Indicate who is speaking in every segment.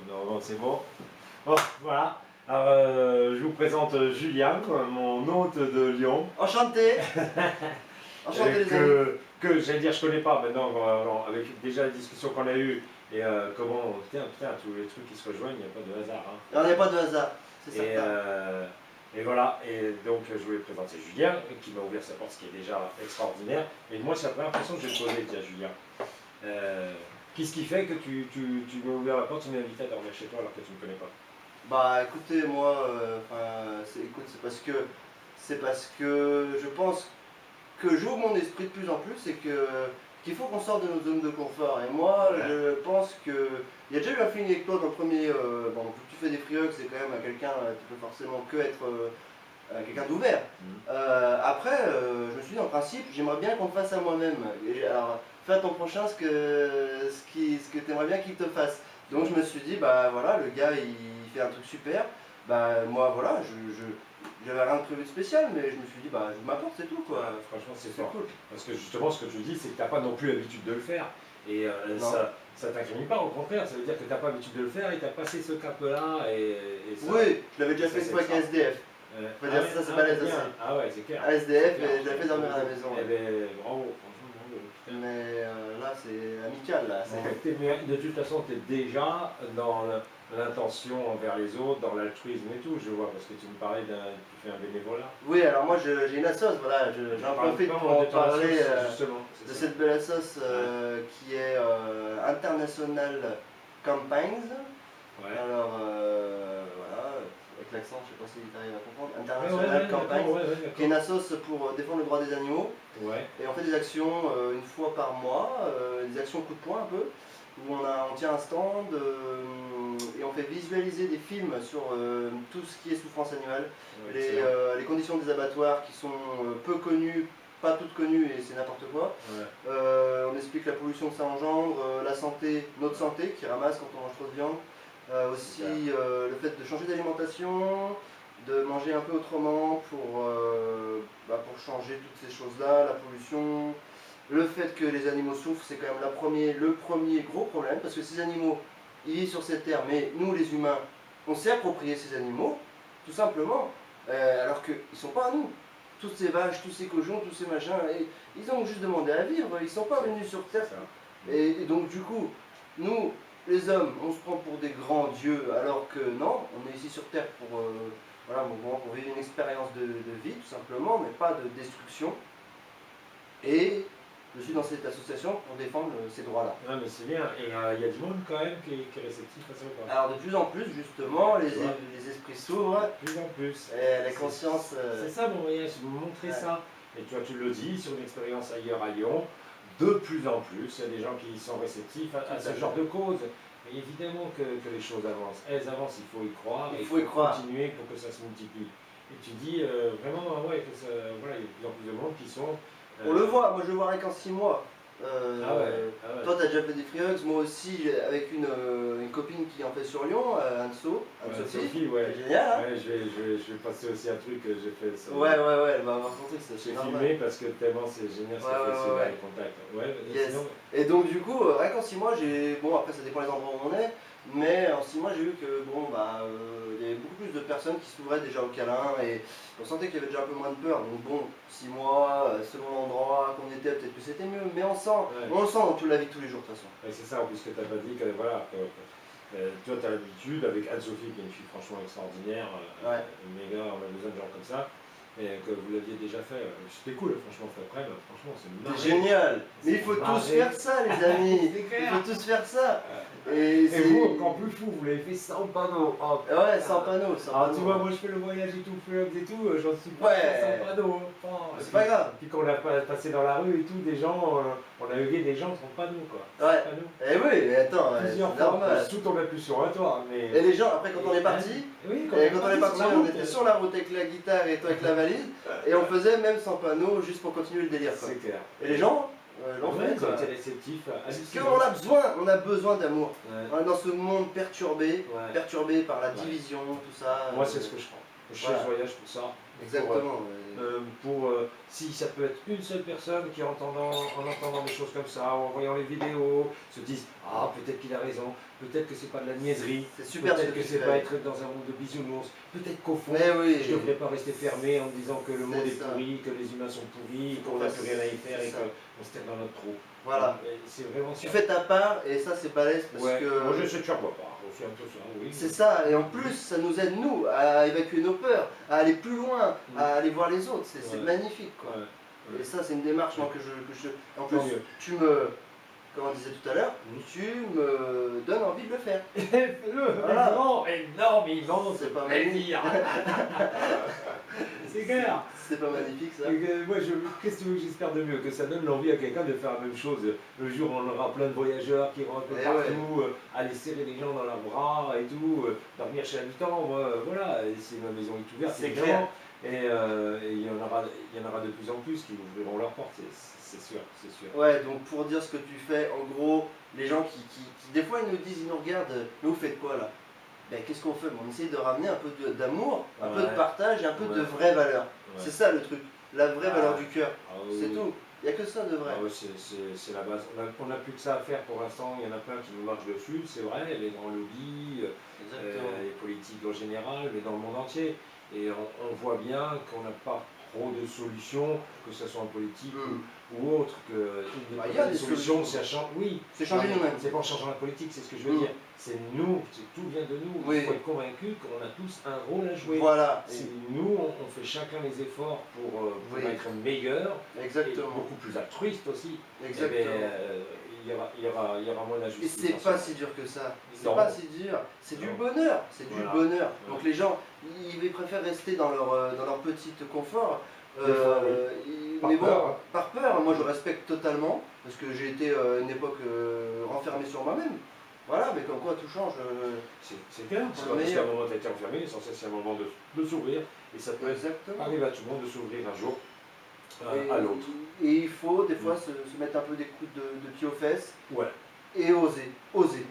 Speaker 1: Non, c'est bon. Bon, voilà. Alors, je vous présente Julien, mon hôte de Lyon.
Speaker 2: Enchanté. Enchanté les amis.
Speaker 1: Que j'allais dire, je connais pas maintenant, avec déjà la discussion qu'on a eue et comment, putain, tous les trucs qui se rejoignent, il n'y a pas de hasard. Hein.
Speaker 2: Il n'y a pas de hasard, c'est certain.
Speaker 1: Et voilà, et donc je voulais présenter Julien, qui m'a ouvert sa porte, ce qui est déjà extraordinaire. Et moi, c'est la première question que je vais te poser, tiens, Julien. Qu'est-ce qui fait que tu m'as ouvert la porte, tu m'as invité à dormir chez toi alors que tu ne me connais pas?
Speaker 2: Bah écoutez, moi, c'est parce que je pense que j'ouvre mon esprit de plus en plus et qu'il faut qu'on sorte de notre zone de confort. Et moi, ouais. Je pense que il y a déjà eu un feeling avec toi dans le premier. Bon, tu fais des free hugs, c'est quand même quelqu'un, tu peux forcément que être quelqu'un d'ouvert. Après, je me suis dit, en principe, j'aimerais bien qu'on me fasse à moi-même. Alors, fais à ton prochain ce que tu aimerais bien qu'il te fasse. Donc je me suis dit, bah voilà, le gars il fait un truc super. Bah moi voilà, j'avais rien de prévu de spécial, mais je me suis dit, bah je m'apporte, c'est tout quoi.
Speaker 1: Franchement, c'est cool. Parce que justement, ce que tu dis, c'est que tu n'as pas non plus l'habitude de le faire. Et ça t'incrimine pas, au contraire, ça veut dire que tu n'as pas l'habitude de le faire et tu as passé ce cap-là. Ça,
Speaker 2: oui, je l'avais déjà fait une fois avec SDF. On va dire ça, c'est pas l'aise aussi.
Speaker 1: Ah ouais, c'est clair.
Speaker 2: SDF, et je l'avais fait dormir à la maison.
Speaker 1: Eh ben, bravo, franchement, bravo.
Speaker 2: Mais là, c'est amical, là.
Speaker 1: Mais de toute façon, tu es déjà dans l'intention envers les autres, dans l'altruisme et tout, je vois, parce que tu me parlais tu fais un bénévolat.
Speaker 2: Oui, alors moi j'ai une assoce, voilà, j'en profite pour en parler de cette belle assoce qui est International Campaigns. Ouais. Alors voilà, avec l'accent, je sais pas si tu arrives à comprendre. International Campaigns, qui est une assoce pour défendre le droit des animaux. Ouais. Et on fait des actions une fois par mois, des actions coup de poing un peu, où on tient un stand et on fait visualiser des films sur tout ce qui est souffrance animale, les conditions des abattoirs qui sont peu connues, pas toutes connues et c'est n'importe quoi. Ouais. On explique la pollution que ça engendre, la santé, notre santé qui ramasse quand on mange trop de viande, aussi le fait de changer d'alimentation, de manger un peu autrement pour changer toutes ces choses-là, la pollution. Le fait que les animaux souffrent, c'est quand même le premier gros problème, parce que ces animaux, ils vivent sur cette terre, mais nous les humains, on s'est approprié ces animaux, tout simplement, alors qu'ils ne sont pas à nous. Toutes ces vaches, tous ces cochons, tous ces machins, ils ont juste demandé à vivre, ils ne sont pas venus sur terre. Et donc du coup, nous, les hommes, on se prend pour des grands dieux, alors que non, on est ici sur terre pour vivre une expérience de vie, tout simplement, mais pas de destruction. Et je suis dans cette association pour défendre ces droits-là.
Speaker 1: Ah mais c'est bien, et il y a du monde quand même qui est réceptif à ça ou pas?
Speaker 2: Alors de plus en plus justement, les esprits s'ouvrent.
Speaker 1: De plus en plus.
Speaker 2: Et la conscience...
Speaker 1: C'est ça mon voyage, c'est vous montrer ça. Et tu le dis, sur une expérience ailleurs à Lyon, de plus en plus, il y a des gens qui sont réceptifs à ce genre de cause. Mais évidemment que les choses avancent. Elles avancent, il faut y croire, il faut continuer pour que ça se multiplie. Et tu dis vraiment, ouais, que il y a de plus en plus de monde qui sont...
Speaker 2: On le voit, moi je le vois rien qu'en 6 mois. Toi t'as déjà fait des free hugs, moi aussi avec une copine qui en fait sur Lyon, Anne-Sophie,
Speaker 1: ouais.
Speaker 2: Génial hein.
Speaker 1: Ouais, je vais passer aussi un truc que j'ai fait ça.
Speaker 2: Ouais, elle m'a raconté ça.
Speaker 1: J'ai filmé parce que tellement c'est génial ce qu'elle fait, les contacts. Ouais,
Speaker 2: yes. Et donc du coup, rien qu'en 6 mois, après ça dépend des endroits où on est, mais en 6 mois j'ai vu que il y avait beaucoup plus de personnes qui s'ouvraient déjà au câlin et on sentait qu'il y avait déjà un peu moins de peur. Donc bon, 6 mois, selon l'endroit qu'on était, peut-être que c'était mieux, mais on le sent dans toute la vie de tous les jours de toute façon.
Speaker 1: Ouais, c'est ça, en plus que tu n'as pas dit que voilà, toi tu as l'habitude avec Anne-Sophie qui est une fille franchement extraordinaire, méga, on a besoin de gens comme ça. Et que vous l'aviez déjà fait, c'était cool franchement cet après-midi, franchement c'est
Speaker 2: génial. Mais il faut tous faire ça les amis, il faut tous faire ça.
Speaker 1: Et vous, encore plus fou, vous l'avez fait sans panneau. Oh,
Speaker 2: ouais, sans panneau.
Speaker 1: Alors tu vois, moi je fais le voyage et tout, vlogs et tout, j'en suis pas sans panneau.
Speaker 2: C'est pas grave.
Speaker 1: Puis quand on a passé dans la rue et tout, des gens, on a hugué des gens sans panneau quoi.
Speaker 2: Ouais. Et oui, mais attends, c'est normal.
Speaker 1: Tout tombait plus sur un toit. Mais...
Speaker 2: Et les gens, après quand on est parti, on était sur la route avec la guitare et toi avec la valise, et on faisait même sans panneau juste pour continuer le délire.
Speaker 1: C'est clair.
Speaker 2: Et les gens l'ont fait.
Speaker 1: Ils ont été réceptifs.
Speaker 2: Parce qu'on a besoin d'amour. On est dans ce monde perturbé par la division, tout ça.
Speaker 1: Moi c'est ce que je prends. Je fais ce voyage pour ça.
Speaker 2: Exactement.
Speaker 1: Si ça peut être une seule personne qui en entendant des choses comme ça, en voyant les vidéos, se disent ah peut-être qu'il a raison, peut-être que c'est pas de la niaiserie, peut-être que c'est pas être dans un monde de bisounours, peut-être qu'au fond je devrais pas rester fermé en me disant que le monde est pourri, que les humains sont pourris, qu'on n'a plus rien à y faire et qu'on se tire dans notre trou.
Speaker 2: Voilà.
Speaker 1: C'est vraiment ça.
Speaker 2: Tu fais ta part et ça c'est balèze parce que.
Speaker 1: Moi je sais que tu vois pas, on fait un peu ça, oui.
Speaker 2: C'est ça, et en plus ça nous aide nous à évacuer nos peurs, à aller plus loin, à aller voir les autres, c'est magnifique quoi. Et ça c'est une démarche que je. En plus tu me. Comme on disait tout à l'heure, tu me donnes envie de le faire.
Speaker 1: Fais-le, voilà. Énormément,
Speaker 2: c'est pas magnifique.
Speaker 1: C'est clair.
Speaker 2: C'est pas magnifique ça.
Speaker 1: Moi, qu'est-ce que j'espère de mieux? Que ça donne l'envie à quelqu'un de faire la même chose. Le jour où on aura plein de voyageurs qui vont un peu partout, aller serrer les gens dans leurs bras et tout, dormir chez l'habitant. Moi, voilà, si ma maison est ouverte,
Speaker 2: c'est clair.
Speaker 1: Et il y en aura de plus en plus qui ouvriront leurs portes, c'est sûr, c'est sûr.
Speaker 2: Ouais, donc pour dire ce que tu fais, en gros, les gens qui des fois ils nous disent, ils nous regardent, mais vous faites quoi là? Ben, qu'est-ce qu'on fait? On essaye de ramener un peu d'amour, un peu de partage et un peu de vraie valeur. C'est ça le truc, la vraie valeur du cœur. C'est tout. Il n'y a que ça de vrai.
Speaker 1: C'est la base. On n'a plus que ça à faire pour l'instant. Il y en a plein qui nous marchent dessus, c'est vrai, les grands lobbies, les politiques en général, mais dans le monde entier. Et on voit bien qu'on n'a pas trop de solutions, que ce soit en politique ou autre, que
Speaker 2: il y a des solutions.
Speaker 1: Ça change. Oui,
Speaker 2: c'est changer nous-mêmes.
Speaker 1: C'est pas en changeant la politique, c'est ce que je veux dire. C'est nous, tout vient de nous. Il faut être convaincu qu'on a tous un rôle à jouer.
Speaker 2: Voilà.
Speaker 1: Nous, on fait chacun les efforts pour être meilleurs.
Speaker 2: Exactement.
Speaker 1: Et beaucoup plus altruiste aussi.
Speaker 2: Exactement.
Speaker 1: Il y aura moins d'injustice.
Speaker 2: Et c'est pas si dur que ça. C'est pas si dur. C'est du bonheur. C'est du bonheur. Donc les gens, ils préfèrent rester dans leur petit confort. Mais bon, par peur, moi je respecte totalement, parce que j'ai été une époque renfermé sur moi-même. Voilà, mais comme quoi tout change.
Speaker 1: C'est clair, parce qu'à un moment tu as été enfermé, l'essentiel c'est un moment de s'ouvrir, et ça peut arriver à tout le monde de s'ouvrir un jour à l'autre.
Speaker 2: Et il faut des fois se mettre un peu des coups de pied aux fesses, et oser
Speaker 1: oser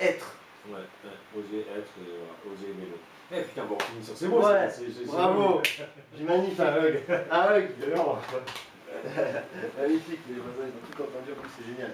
Speaker 1: être. Oser être et oser aimer l'autre. Eh putain, bon, on finit sur ces mots.
Speaker 2: Bravo. J'ai magnifique.
Speaker 1: Un hug.
Speaker 2: Un hug. Magnifique, les voisins ils ont tout entendu, en plus c'est génial.